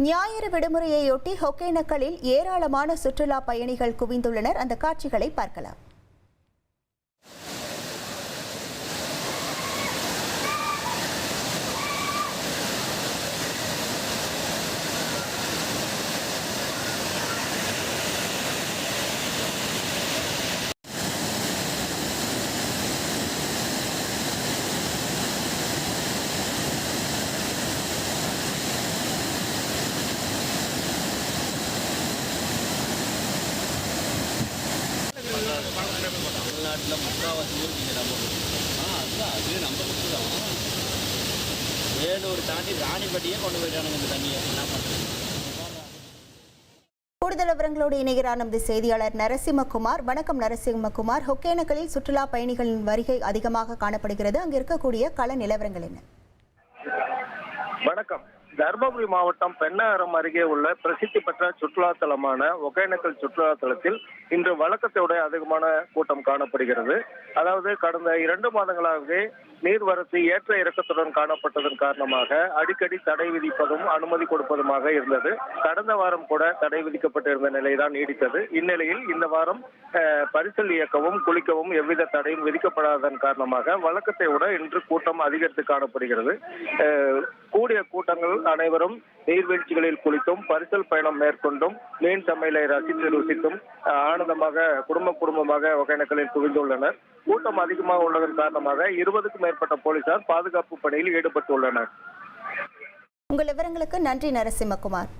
ஞாயிறு விடுமுறையொட்டி ஒகேனக்கலில் ஏராளமான சுற்றுலா பயணிகள் குவிந்துள்ளனர். அந்த காட்சிகளை பார்க்கலாம். தமிழ்நாட்டில் முக்கால்வாசி ஊர் நீங்கள் அதுதான் அது நம்ம தான் வேலூர் தாண்டி ராணிப்பட்டியே கொண்டு போயிட்டானுங்க இந்த தண்ணியை. என்ன பண்ணுறது? கூடுதல் விவரங்களோடு இணைகிறார் நமது செய்தியாளர் நரசிம்மகுமார். வணக்கம் நரசிம்மகுமார். ஒகேனக்கலில் சுற்றுலா பயணிகளின் வருகை அதிகமாக காணப்படுகிறது. அங்கு இருக்கக்கூடிய கள நிலவரங்கள் என்ன? வணக்கம். தர்மபுரி மாவட்டம் பெண்ணாகரம் அருகே உள்ள பிரசித்தி பெற்ற சுற்றுலா தலமான ஒகேனக்கல் சுற்றுலா தலத்தில் இன்று வழக்கத்தை விட அதிகமான கூட்டம் காணப்படுகிறது. அதாவது கடந்த 2 மாதங்களாகவே நீர்வரத்து ஏற்ற இறக்கத்துடன் காணப்பட்டதன் காரணமாக அடிக்கடி தடை விதிப்பதும் அனுமதி கொடுப்பதுமாக இருந்தது. கடந்த வாரம் கூட தடை விதிக்கப்பட்டிருந்த நிலைதான் நீடித்தது. இந்நிலையில் இந்த வாரம் பரிசல் இயக்கவும் குளிக்கவும் எவ்வித தடையும் விதிக்கப்படாததன் காரணமாக வழக்கத்தை விட இன்று கூட்டம் அதிகரித்து காணப்படுகிறது. கூடிய கூட்டங்கள் அனைவரும் நீர்வீழ்ச்சிகளில் குளித்தும் பரிசல் பயணம் மேற்கொண்டும் மீன் சமையலை ரசித்து ருசித்தும் ஆனந்தமாக குடும்பமாக ஒகேனக்கலில் குவிந்துள்ளனர். கூட்டம் அதிகமாக உள்ளதன் காரணமாக 20க்கும் மேற்பட்ட போலீசார் பாதுகாப்பு பணியில் ஈடுபட்டுள்ளனர். உங்கள் விவரங்களுக்கு நன்றி நரசிம்மகுமார்.